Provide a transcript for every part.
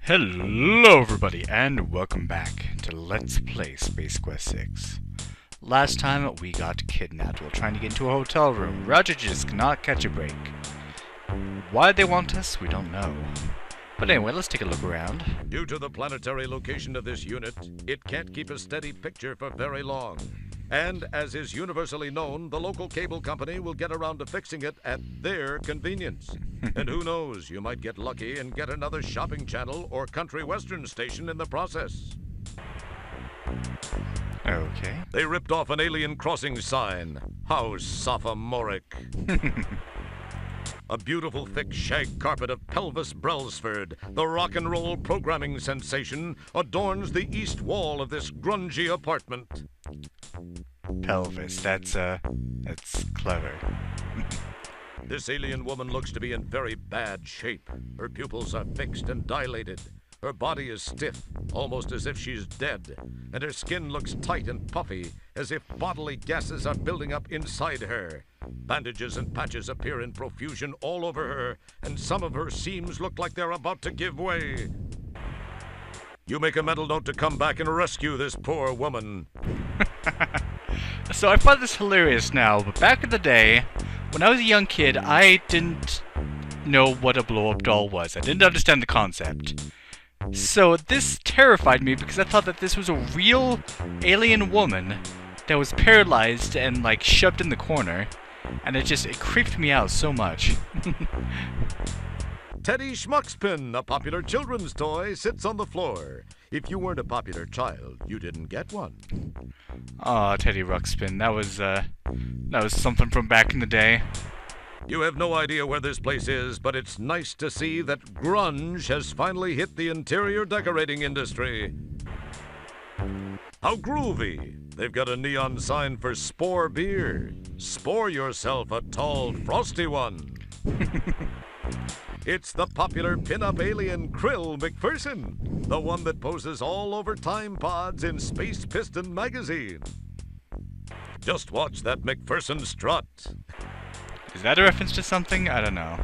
Hello everybody, and welcome back to Let's Play Space Quest 6. Last time we got kidnapped while trying to get into a hotel room. Roger just cannot catch a break. Why they want us, we don't know. But anyway, let's take a look around. Due to the planetary location of this unit, it can't keep a steady picture for very long. And, as is universally known, the local cable company will get around to fixing it at their convenience. And who knows, you might get lucky and get another shopping channel or country western station in the process. Okay. They ripped off an alien crossing sign. How sophomoric. A beautiful thick shag carpet of Pelvis Brailsford, the rock and roll programming sensation, adorns the east wall of this grungy apartment. Pelvis, that's clever. This alien woman looks to be in very bad shape. Her pupils are fixed and dilated. Her body is stiff, almost as if she's dead, and her skin looks tight and puffy, as if bodily gases are building up inside her. Bandages and patches appear in profusion all over her, and some of her seams look like they're about to give way. You make a mental note to come back and rescue this poor woman. So I find this hilarious now, but back in the day, when I was a young kid, I didn't know what a blow-up doll was. I didn't understand the concept. So this terrified me because I thought that this was a real alien woman that was paralyzed and like shoved in the corner, and it creeped me out so much. Teddy Schmuckspin, a popular children's toy, sits on the floor. If you weren't a popular child, you didn't get one. Aw, Teddy Ruxpin, that was something from back in the day. You have no idea where this place is, but it's nice to see that grunge has finally hit the interior decorating industry. How groovy! They've got a neon sign for Spore beer. Spore yourself a tall, frosty one. It's the popular pin-up alien Krill McPherson, the one that poses all over time pods in Space Piston magazine. Just watch that McPherson strut. Is that a reference to something? I don't know.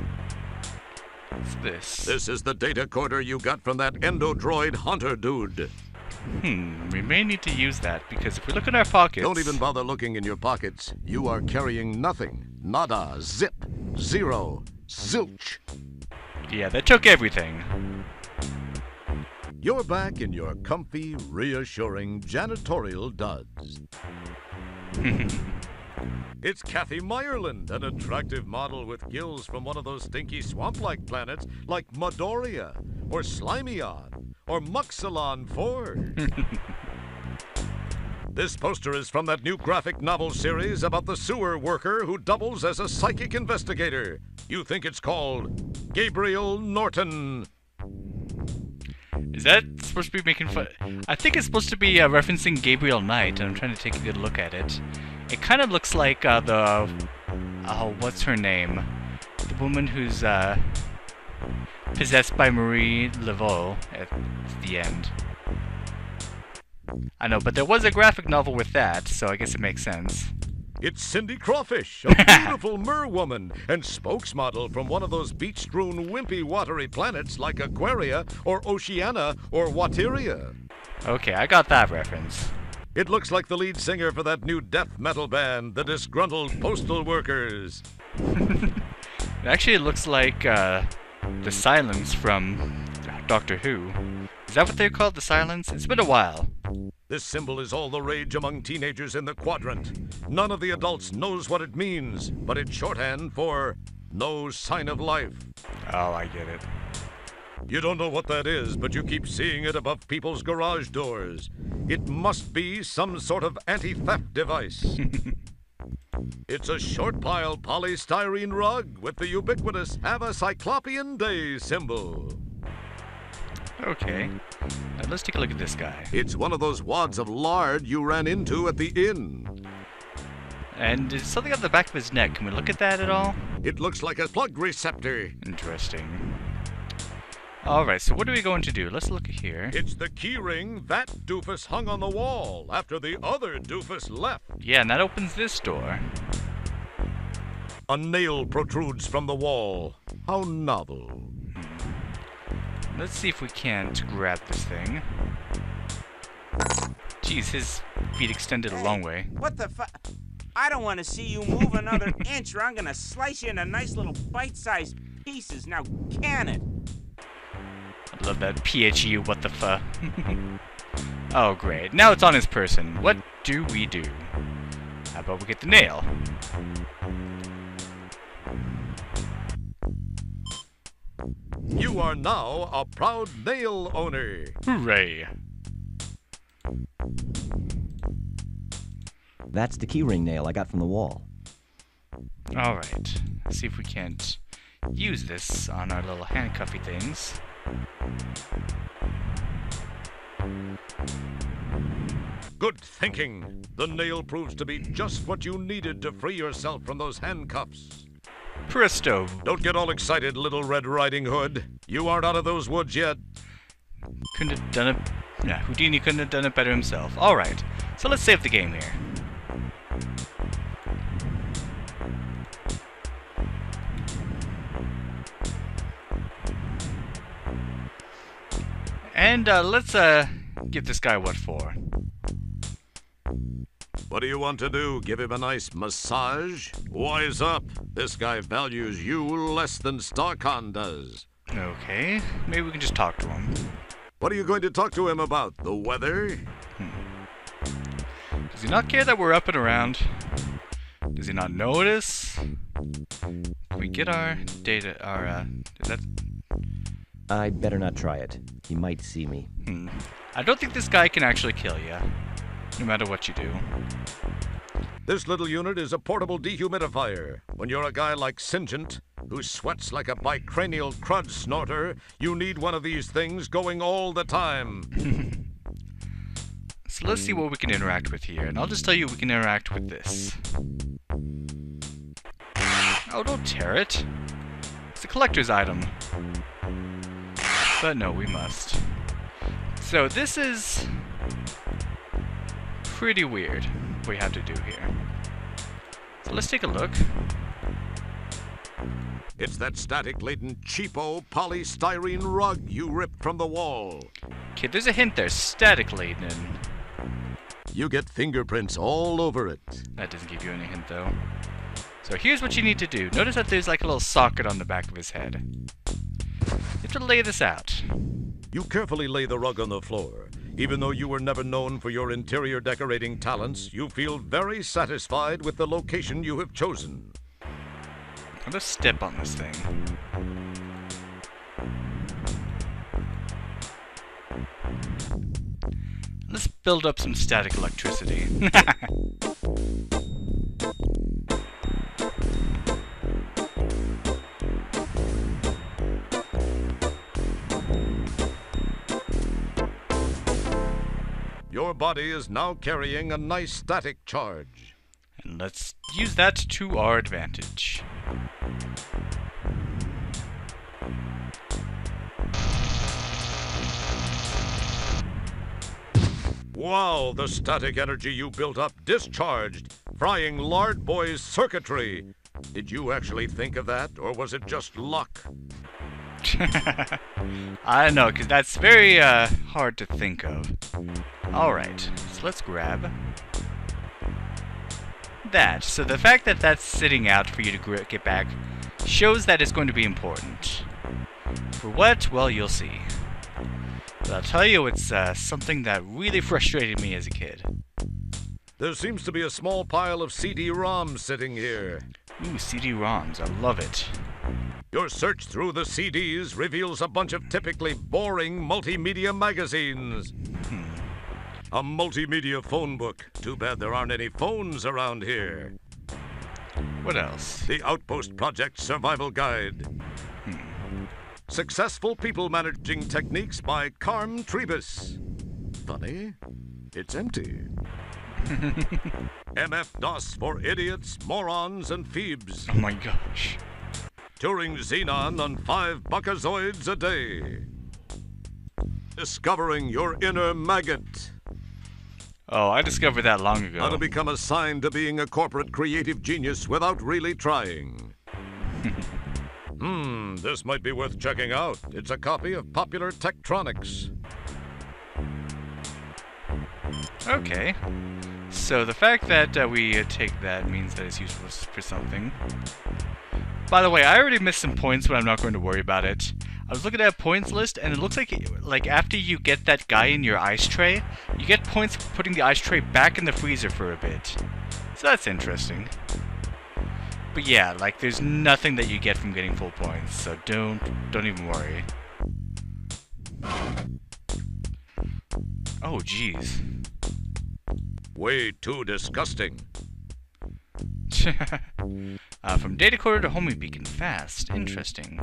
What's this? This is the data corder you got from that endodroid hunter dude. We may need to use that, because if we look in our pockets... Don't even bother looking in your pockets. You are carrying nothing. Nada, zip, zero, zilch. Yeah, they took everything. You're back in your comfy, reassuring janitorial duds. It's Kathy Meyerland, an attractive model with gills from one of those stinky swamp-like planets like Madoria, or Slimyon, or Muxalon 4. This poster is from that new graphic novel series about the sewer worker who doubles as a psychic investigator. You think it's called Gabriel Norton. Is that supposed to be making fun? I think it's supposed to be referencing Gabriel Knight, and I'm trying to take a good look at it. It kind of looks like what's her name? The woman who's possessed by Marie Laveau at the end. I know, but there was a graphic novel with that, so I guess it makes sense. It's Cindy Crawfish, a beautiful merwoman and spokesmodel from one of those beach-strewn, wimpy, watery planets like Aquaria or Oceania or Wateria. Okay, I got that reference. It looks like the lead singer for that new death metal band, the Disgruntled Postal Workers. It actually looks like the Silence from Doctor Who. Is that what they're called, the Silence? It's been a while. This symbol is all the rage among teenagers in the quadrant. None of the adults knows what it means, but it's shorthand for no sign of life. Oh, I get it. You don't know what that is, but you keep seeing it above people's garage doors. It must be some sort of anti-theft device. It's a short pile polystyrene rug with the ubiquitous Have a Cyclopean Day symbol. Okay. Now let's take a look at this guy. It's one of those wads of lard you ran into at the inn. And there's something on the back of his neck. Can we look at that at all? It looks like a plug receptor. Interesting. Alright, so what are we going to do? Let's look here. It's the key ring that doofus hung on the wall after the other doofus left. Yeah, and that opens this door. A nail protrudes from the wall. How novel. Let's see if we can't grab this thing. Jeez, his feet extended a long way. What the fu... I don't want to see you move another inch or I'm gonna slice you into nice little bite-sized pieces. Now, can it? I love that PHU, what the fu. Oh, great. Now it's on his person. What do we do? How about we get the nail? You are now a proud nail owner. Hooray. That's the keyring nail I got from the wall. Alright. Let's see if we can't use this on our little handcuffy things. Good thinking. The nail proves to be just what you needed to free yourself from those handcuffs. Presto. Don't get all excited, Little Red Riding Hood. You aren't out of those woods yet. Couldn't have done it... Yeah, Houdini couldn't have done it better himself. Alright. So let's save the game here. And let's give this guy what for. What do you want to do? Give him a nice massage? Wise up. This guy values you less than Starcon does. Okay, maybe we can just talk to him. What are you going to talk to him about? The weather? Does he not care that we're up and around? Does he not notice? Can we get our data, is that... I'd better not try it. He might see me. I don't think this guy can actually kill you, no matter what you do. This little unit is a portable dehumidifier. When you're a guy like Singent, who sweats like a bicranial crud snorter, you need one of these things going all the time. So let's see what we can interact with here, and I'll just tell you we can interact with this. Oh, don't tear it. It's a collector's item. But no, we must. So this is pretty weird what we have to do here. So let's take a look. It's that static-laden cheapo polystyrene rug you ripped from the wall. Okay, there's a hint there. Static laden. You get fingerprints all over it. That doesn't give you any hint, though. So here's what you need to do. Notice that there's like a little socket on the back of his head. You have to lay this out. You carefully lay the rug on the floor. Even though you were never known for your interior decorating talents, you feel very satisfied with the location you have chosen. Let's step on this thing. Let's build up some static electricity. Your body is now carrying a nice static charge. And let's use that to our advantage. Wow, the static energy you built up discharged, frying Lard Boy's circuitry. Did you actually think of that, or was it just luck? I don't know, because that's very hard to think of. Alright, so let's grab that. So the fact that that's sitting out for you to get back shows that it's going to be important. For what? Well, you'll see. But I'll tell you, it's something that really frustrated me as a kid. There seems to be a small pile of CD-ROMs sitting here. Ooh, CD-ROMs, I love it. Your search through the CDs reveals a bunch of typically boring multimedia magazines. A multimedia phone book. Too bad there aren't any phones around here. What else? The Outpost Project Survival Guide. Successful People Managing Techniques by Carm Trebus. Funny, it's empty. MF-DOS for idiots, morons, and phoebes. Oh my gosh. Touring Xenon on 5 buckazoids a day. Discovering your inner maggot. Oh, I discovered that long ago. How to become assigned to being a corporate creative genius without really trying. This might be worth checking out. It's a copy of Popular Tektronics. Okay. So the fact that we take that means that it's useful for something. By the way, I already missed some points, but I'm not going to worry about it. I was looking at a points list, and it looks like after you get that guy in your ice tray, you get points for putting the ice tray back in the freezer for a bit. So that's interesting. But yeah, like there's nothing that you get from getting full points, so don't even worry. Oh jeez. Way too disgusting. From data decoder to homing beacon fast. Interesting.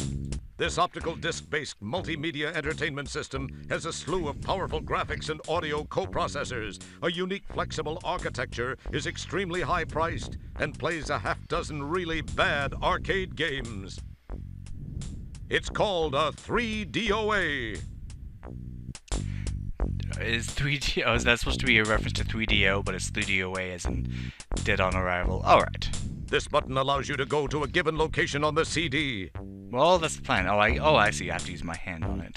This optical disc-based multimedia entertainment system has a slew of powerful graphics and audio coprocessors. A unique flexible architecture, is extremely high-priced, and plays a half-dozen really bad arcade games. It's called a 3DOA. Is 3D? Oh, is that supposed to be a reference to 3DO, but it's 3DOA as in dead on arrival? Alright. This button allows you to go to a given location on the CD. Well, that's the plan. I see. I have to use my hand on it.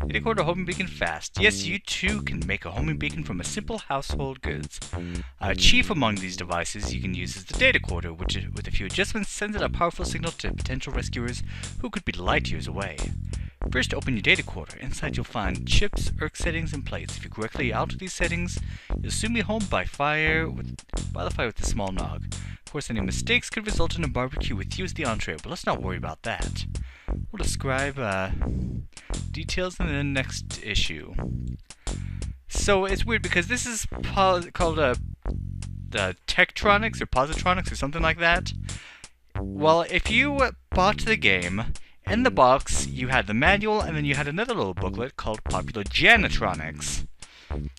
Data decoder homing beacon fast. Yes, you too can make a homing beacon from a simple household goods. Chief among these devices you can use is the data decoder, which, with a few adjustments, sends out a powerful signal to potential rescuers who could be light years away. First, open your data decoder. Inside, you'll find chips, ERC settings, and plates. If you correctly alter these settings, you'll soon be home by the fire with a small nog. Of course, any mistakes could result in a barbecue with you as the entree, but let's not worry about that. We'll describe details in the next issue. So it's weird because this is called the Tektronics or Positronics or something like that. Well, if you bought the game, in the box you had the manual and then you had another little booklet called Popular Janitronics.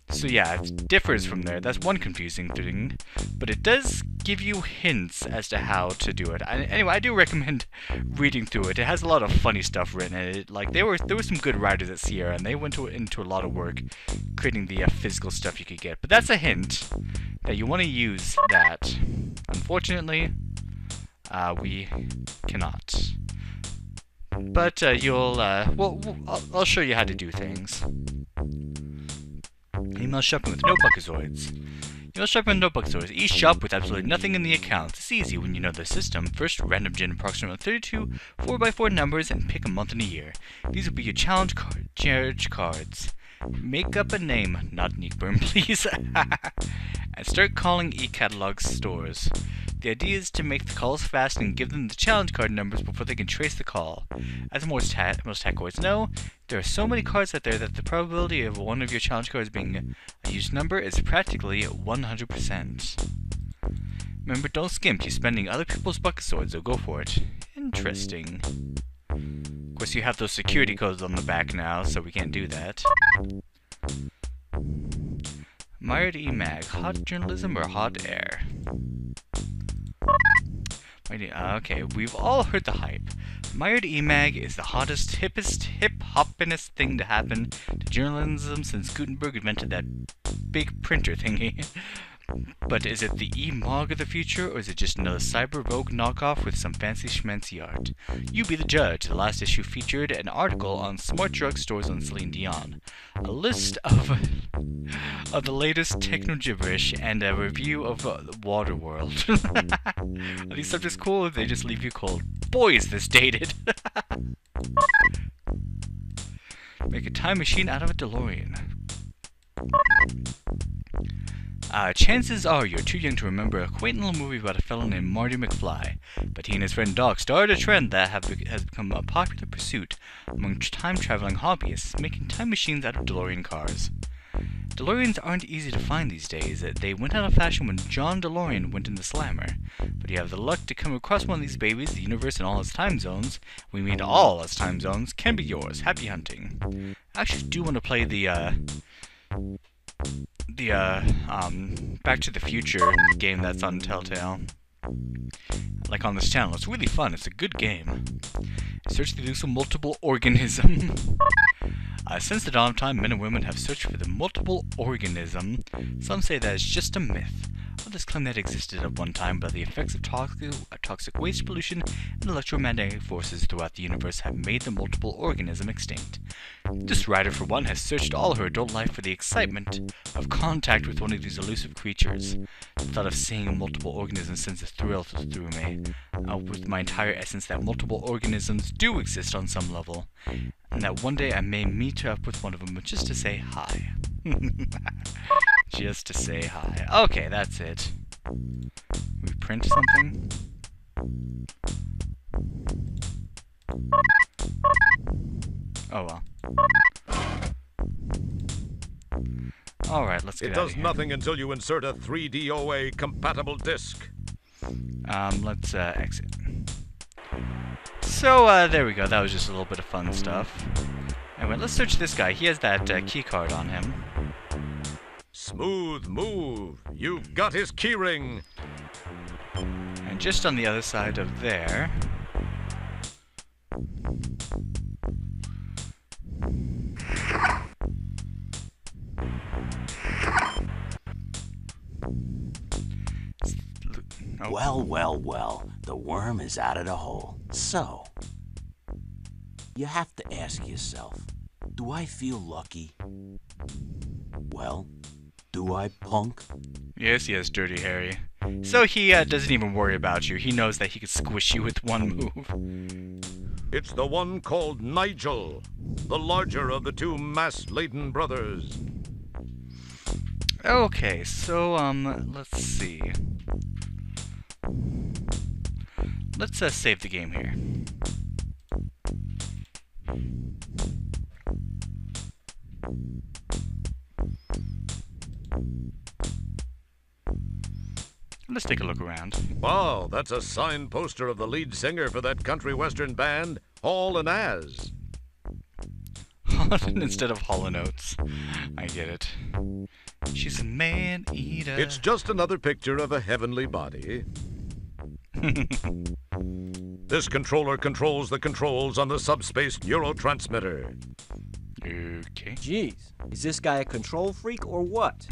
So yeah, it differs from there. That's one confusing thing, but it does give you hints as to how to do it. Anyway, I do recommend reading through it. It has a lot of funny stuff written in it. Like there were some good writers at Sierra, and they went into a lot of work creating the physical stuff you could get. But that's a hint that you want to use that. Unfortunately, we cannot. But I'll show you how to do things. Email shopping with no buckazoids. Email shopping with no buckazoids. Each shop with absolutely nothing in the account. It's easy when you know the system. First, random gen approximately 32 4x4 numbers and pick a month and a year. These will be your challenge cards. Make up a name, not an e-burn, please. And start calling e-catalog stores. The idea is to make the calls fast and give them the challenge card numbers before they can trace the call. As most hackoids know, there are so many cards out there that the probability of one of your challenge cards being a used number is practically 100%. Remember, don't skimp. You're spending other people's bucket swords, so go for it. Interesting. Of course, you have those security codes on the back now, so we can't do that. Mired EMAG, hot journalism or hot air? Okay, we've all heard the hype. Mired EMAG is the hottest, hippest, hip-hoppinest thing to happen to journalism since Gutenberg invented that big printer thingy. But is it the E-Mog of the future, or is it just another cyber rogue knockoff with some fancy schmancy art? You be the judge. The last issue featured an article on smart drug stores on Celine Dion, a list of the latest techno gibberish, and a review of Waterworld. Are these subjects cool, or do they just leave you cold? Boy, is this dated! Make a time machine out of a DeLorean. Chances are you're too young to remember a quaint little movie about a fellow named Marty McFly, but he and his friend Doc started a trend that has become a popular pursuit among time-traveling hobbyists, making time machines out of DeLorean cars. DeLoreans aren't easy to find these days. They went out of fashion when John DeLorean went in the Slammer, but you have the luck to come across one of these babies. The universe and all its time zones, we mean all its time zones, can be yours. Happy hunting. I actually do want to play the Back to the Future game that's on Telltale. Like on this channel. It's really fun. It's a good game. Search the use of multiple organism. Since the dawn of time, men and women have searched for the multiple organism. Some say that it's just a myth. Others claim that existed at one time, but the effects of toxic waste pollution and electromagnetic forces throughout the universe have made the multiple organism extinct. This writer, for one, has searched all her adult life for the excitement of contact with one of these elusive creatures. The thought of seeing multiple organisms sends a thrill through me, with my entire essence that multiple organisms do exist on some level, and that one day I may meet up with one of them just to say hi. Just to say hi. Okay, that's it. We print something? Oh well. Alright, let's get It out of does here. nothing until you insert a 3DOA compatible disc. Let's exit. So, there we go. That was just a little bit of fun stuff. Anyway, let's search this guy. He has that key card on him. Smooth move. You've got his keyring. And just on the other side of there... Oh. Well, well, well. The worm is out of the hole. So, you have to ask yourself, do I feel lucky? Well, do I, punk? Yes, yes, Dirty Harry. So he doesn't even worry about you. He knows that he could squish you with one move. It's the one called Nigel, the larger of the two mass-laden brothers. Okay, so, let's see. Let's save the game here. Let's take a look around. Wow, that's a signed poster of the lead singer for that country western band, Hall and Az. Instead of Hall & Oates. I get it. She's a man-eater. It's just another picture of a heavenly body. This controller controls the controls on the subspace neurotransmitter. Okay. Jeez, is this guy a control freak or what?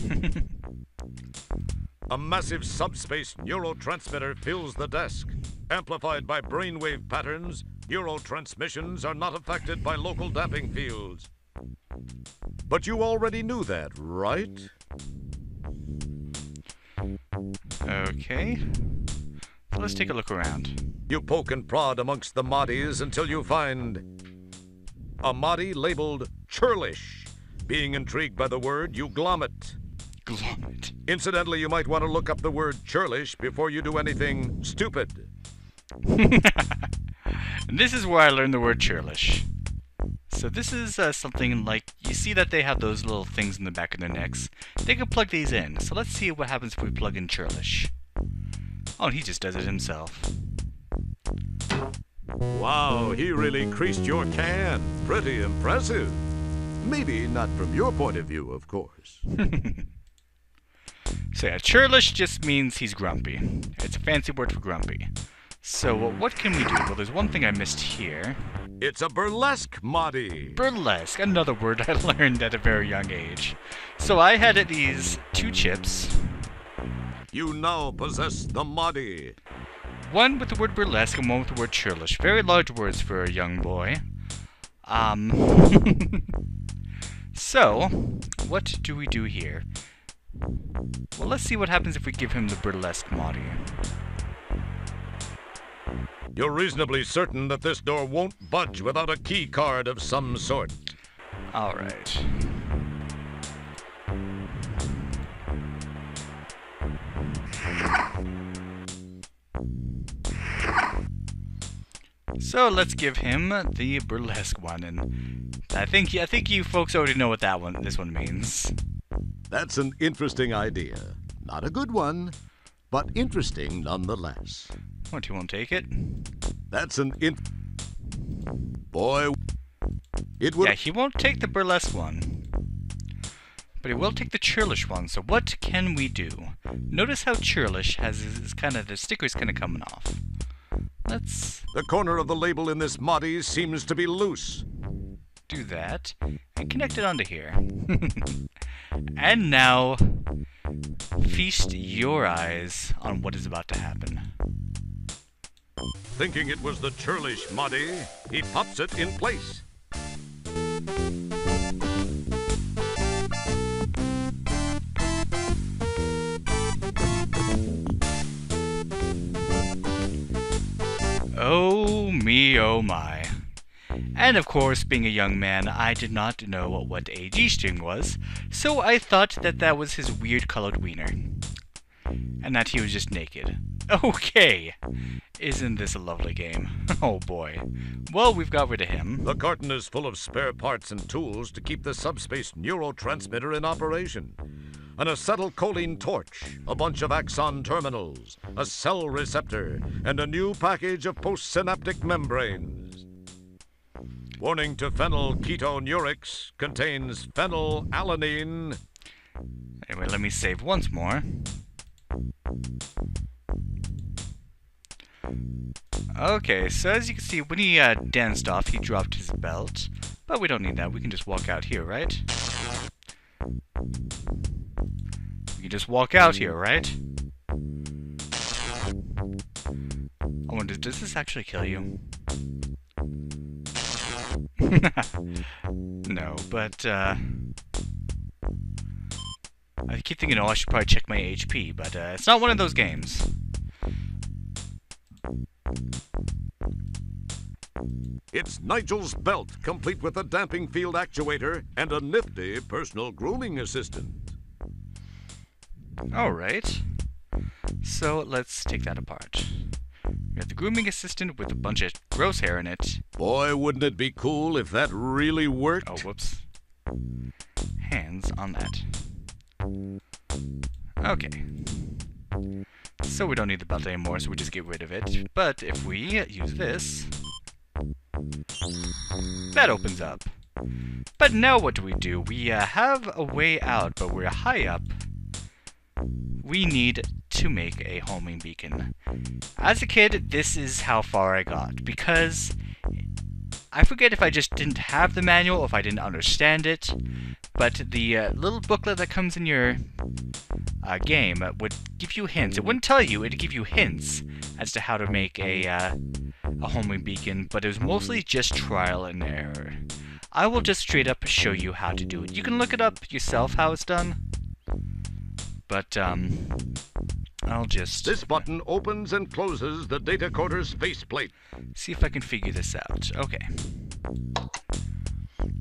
A massive subspace neurotransmitter fills the desk. Amplified by brainwave patterns, neurotransmissions are not affected by local damping fields. But you already knew that, right? Okay. So let's take a look around. You poke and prod amongst the Mahdi's until you find a Mahdi labeled Churlish. Being intrigued by the word, you glom it. Glom it. Incidentally, you might want to look up the word churlish before you do anything stupid. And this is where I learned the word churlish. So this is something like, you see that they have those little things in the back of their necks. They can plug these in. So let's see what happens if we plug in churlish. Oh, and he just does it himself. Wow, he really creased your can. Pretty impressive. Maybe not from your point of view, of course. So yeah, churlish just means he's grumpy. It's a fancy word for grumpy. So what can we do? Well, there's one thing I missed here. It's a burlesque Mahdi. Burlesque, another word I learned at a very young age. So I had these two chips. You now possess the Mahdi. One with the word burlesque and one with the word churlish. Very large words for a young boy. So, what do we do here? Well, let's see what happens if we give him the burlesque Mahdi. You're reasonably certain that this door won't budge without a key card of some sort. Alright. So let's give him the burlesque one, and I think you folks already know what this one means. That's an interesting idea. Not a good one, but interesting nonetheless. What, you won't take it? That's an Boy, it would... Yeah, he won't take the burlesque one. But he will take the churlish one, so what can we do? Notice how churlish has his the sticker's kind of coming off. Let's... The corner of the label in this Mahdi seems to be loose. do that, and connect it onto here. And now, feast your eyes on what is about to happen. Thinking it was the churlish moddy, he pops it in place. Oh me, oh my. And of course, being a young man, I did not know what a G-string was, so I thought that that was his weird colored wiener. And that he was just naked. Okay! Isn't this a lovely game? Oh boy. Well, we've got rid of him. The carton is full of spare parts and tools to keep the subspace neurotransmitter in operation. An acetylcholine torch, a bunch of axon terminals, a cell receptor, and a new package of postsynaptic membranes. Warning to phenylketonurics, contains phenylalanine. Anyway, let me save once more. Okay, so as you can see, when he danced off, he dropped his belt. But we don't need that, we can just walk out here, right? We can just walk out here, right? I wonder, does this actually kill you? No, but, I keep thinking, oh, I should probably check my HP, but, it's not one of those games. It's Nigel's belt, complete with a damping field actuator and a nifty personal grooming assistant. Alright. So, let's take that apart. We have the grooming assistant with a bunch of gross hair in it. Boy, wouldn't it be cool if that really worked? Oh, whoops. Hands on that. Okay. So we don't need the belt anymore, so we just get rid of it. But if we use this, that opens up. But now what do? We have a way out, but we're high up. We need to make a homing beacon. As a kid, this is how far I got, because I forget if I just didn't have the manual, or if I didn't understand it, but the little booklet that comes in your game would give you hints. It wouldn't tell you, it'd give you hints as to how to make a homing beacon, but it was mostly just trial and error. I will just straight up show you how to do it. You can look it up yourself how it's done, but I'll just... This button opens and closes the data coder's faceplate. see if I can figure this out. Okay.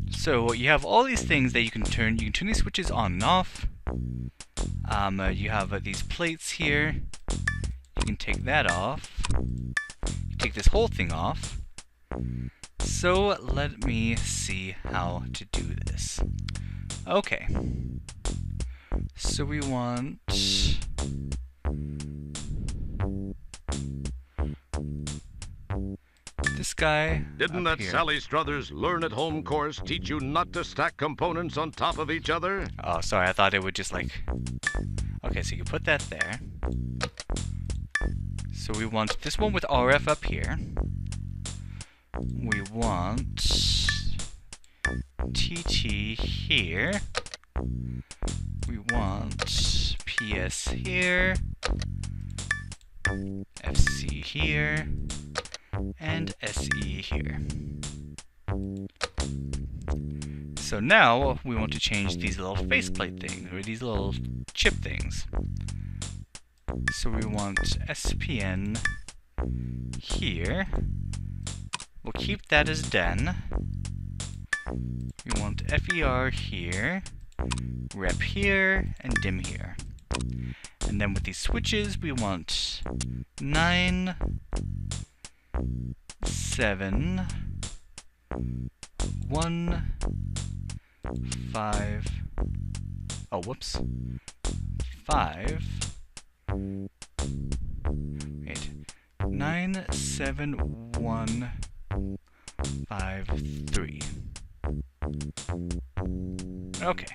So you have all these things that you can turn. You can turn these switches on and off. You have these plates here. You can take that off. You take this whole thing off. So let me see how to do this. Okay. So we want... this guy. Didn't up that here. Sally Struthers Learn at Home course teach you not to stack components on top of each other? Oh, sorry, I thought it would just like... Okay, so you can put that there. So we want this one with RF up here. We want TT here. We want PS here. FC here. And SE here. So now we want to change these little faceplate things, or these little chip things. So we want SPN here. We'll keep that as den. We want FER here, rep here, and dim here. And then with these switches, we want 9, 7, 1, 5, oh, whoops, 5, wait, 9, 7, 1, 5, 3. Okay.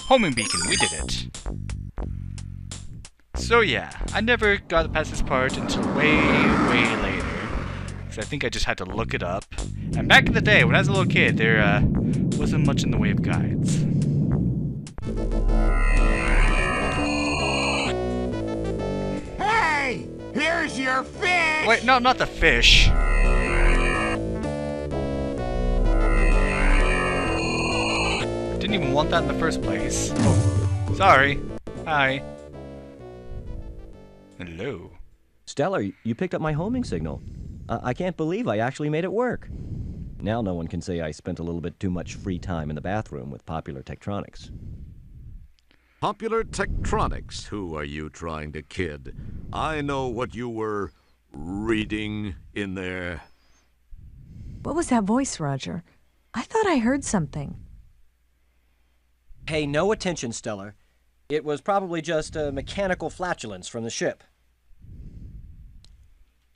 Homing beacon, we did it. So yeah, I never got past this part until way later. because I think I just had to look it up. And back in the day, when I was a little kid, there wasn't much in the way of guides. Hey! Here's your fish! Wait, no, not the fish. Didn't even want that in the first place. Oh, sorry. Hi. Hello. Stellar, you picked up my homing signal. I can't believe I actually made it work. Now no one can say I spent a little bit too much free time in the bathroom with Popular Tektronix. Popular Tektronix, who are you trying to kid? I know what you were reading in there. What was that voice, Roger? I thought I heard something. Pay no attention, Stellar. It was probably just a mechanical flatulence from the ship.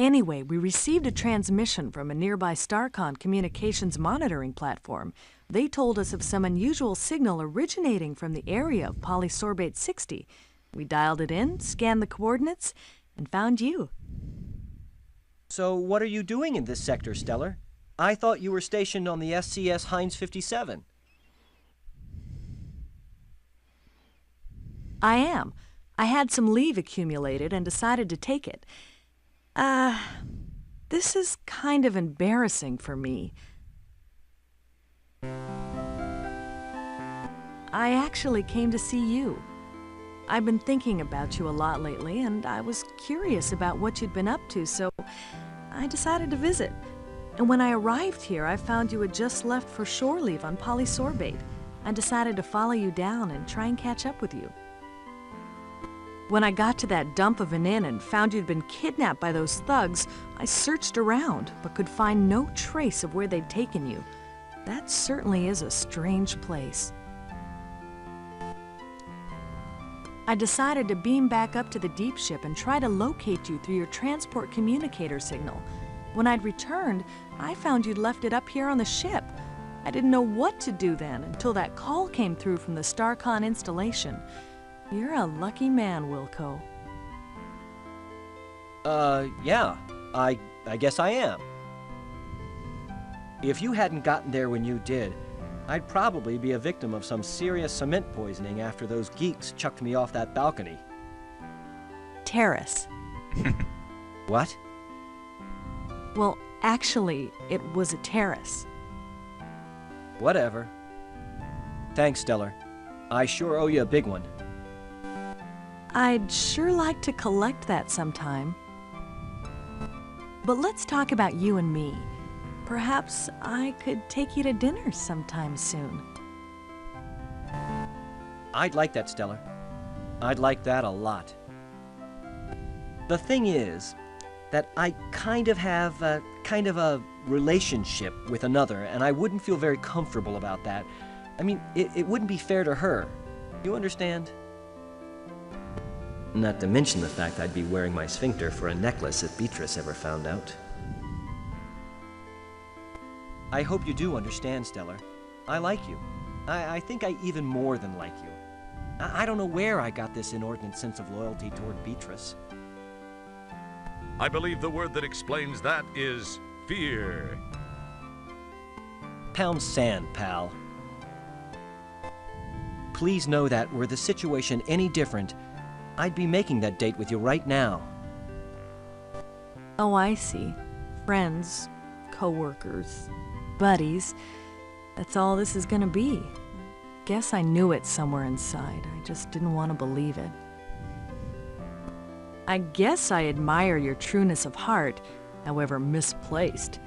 Anyway, we received a transmission from a nearby StarCon communications monitoring platform. They told us of some unusual signal originating from the area of polysorbate 60. We dialed it in, scanned the coordinates, and found you. So what are you doing in this sector, Stellar? I thought you were stationed on the SCS Heinz 57. I am. I had some leave accumulated and decided to take it. This is kind of embarrassing for me. I actually came to see you. I've been thinking about you a lot lately, and I was curious about what you'd been up to, so I decided to visit. And when I arrived here, I found you had just left for shore leave on polysorbate. I decided to follow you down and try and catch up with you. When I got to that dump of an inn and found you'd been kidnapped by those thugs, I searched around, but could find no trace of where they'd taken you. That certainly is a strange place. I decided to beam back up to the deep ship and try to locate you through your transport communicator signal. When I'd returned, I found you'd left it up here on the ship. I didn't know what to do then until that call came through from the StarCon installation. You're a lucky man, Wilco. Yeah. I guess I am. If you hadn't gotten there when you did, I'd probably be a victim of some serious cement poisoning after those geeks chucked me off that balcony. Terrace. What? Well, actually, it was a terrace. Whatever. Thanks, Stellar. I sure owe you a big one. I'd sure like to collect that sometime. But let's talk about you and me. Perhaps I could take you to dinner sometime soon. I'd like that, Stellar. I'd like that a lot. The thing is that I kind of have a relationship with another, and I wouldn't feel very comfortable about that. I mean, it wouldn't be fair to her. You understand? Not to mention the fact I'd be wearing my sphincter for a necklace if Beatrice ever found out. I hope you do understand, Stellar. I like you. I think I even more than like you. I don't know where I got this inordinate sense of loyalty toward Beatrice. I believe the word that explains that is fear. Pound sand, pal. Please know that were the situation any different, I'd be making that date with you right now. Oh, I see. Friends, co-workers, buddies. That's all this is gonna be. Guess I knew it somewhere inside. I just didn't want to believe it. I guess I admire your trueness of heart, however misplaced.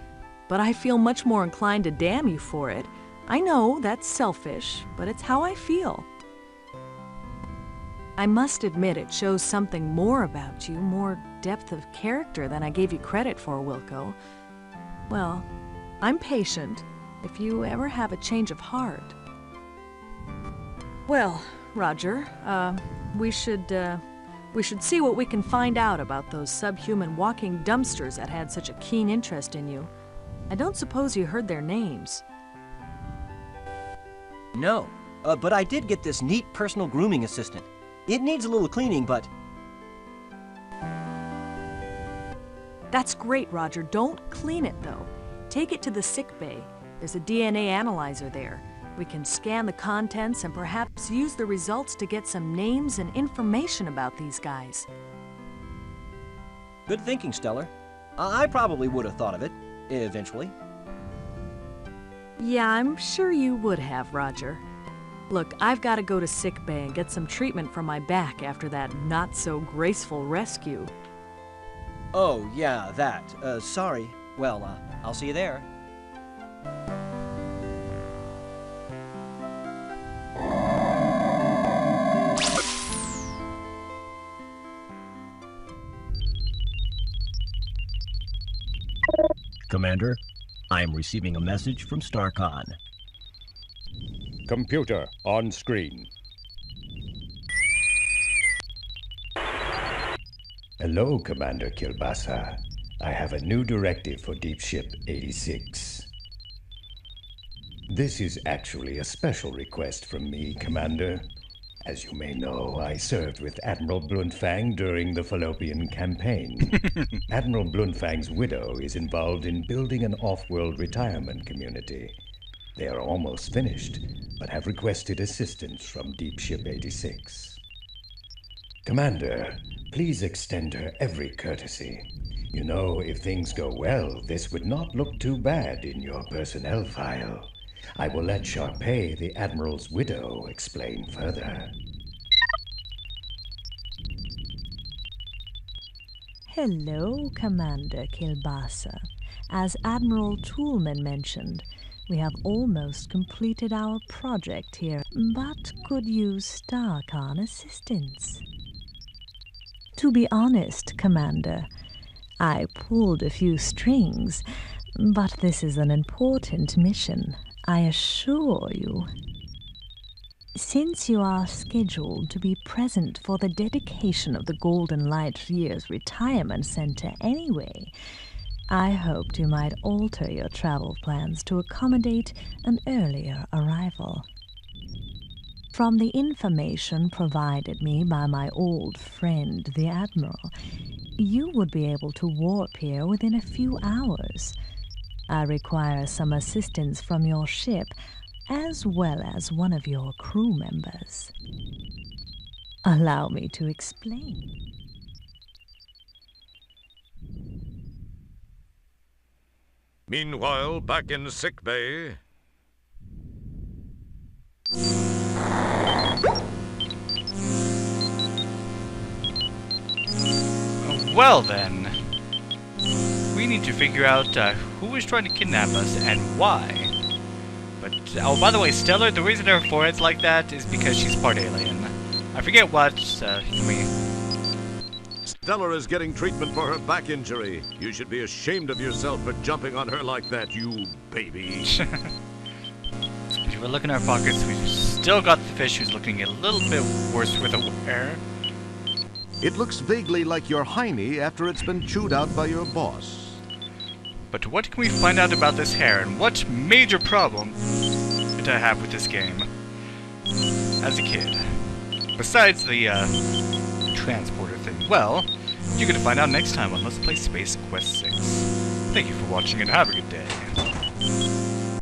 But I feel much more inclined to damn you for it. I know that's selfish, but it's how I feel. I must admit it shows something more about you, more depth of character than I gave you credit for, Wilco. Well, I'm patient if you ever have a change of heart. Well, Roger, we should see what we can find out about those subhuman walking dumpsters that had such a keen interest in you. I don't suppose you heard their names. No, but I did get this neat personal grooming assistant. It needs a little cleaning, but... That's great, Roger. Don't clean it, though. Take it to the sick bay. There's a DNA analyzer there. We can scan the contents and perhaps use the results to get some names and information about these guys. Good thinking, Stellar. I probably would have thought of it, eventually. Yeah, I'm sure you would have, Roger. Look, I've got to go to sick bay and get some treatment for my back after that not-so-graceful rescue. Oh, yeah, that. Sorry. Well, I'll see you there. Commander, I am receiving a message from StarCon. Computer, on screen. Hello, Commander Kilbasa. I have a new directive for Deep Ship 86. This is actually a special request from me, Commander. As you may know, I served with Admiral Bluntfang during the Fallopian Campaign. Admiral Bluntfang's widow is involved in building an off-world retirement community. They are almost finished, but have requested assistance from Deep Ship 86. Commander, please extend her every courtesy. You know, if things go well, this would not look too bad in your personnel file. I will let Sharpay, the Admiral's widow, explain further. Hello, Commander Kilbasa. As Admiral Toolman mentioned, we have almost completed our project here, but could use StarCon assistance. To be honest, Commander, I pulled a few strings, but this is an important mission, I assure you. Since you are scheduled to be present for the dedication of the Golden Light Year's Retirement Center anyway, I hoped you might alter your travel plans to accommodate an earlier arrival. From the information provided me by my old friend, the Admiral, you would be able to warp here within a few hours. I require some assistance from your ship, as well as one of your crew members. Allow me to explain. Meanwhile, back in sickbay. Well then, we need to figure out who is trying to kidnap us and why. But, oh, by the way, Stellar, the reason her forehead's like that is because she's part alien. I forget what, Stellar is getting treatment for her back injury. You should be ashamed of yourself for jumping on her like that, you baby. If we're looking at our pockets, we've still got the fish who's looking a little bit worse for the wear. It looks vaguely like your hiney after it's been chewed out by your boss. But what can we find out about this hair, and what major problem did I have with this game as a kid? Besides the transporter thing. Well, you're gonna find out next time on Let's Play Space Quest 6. Thank you for watching and have a good day.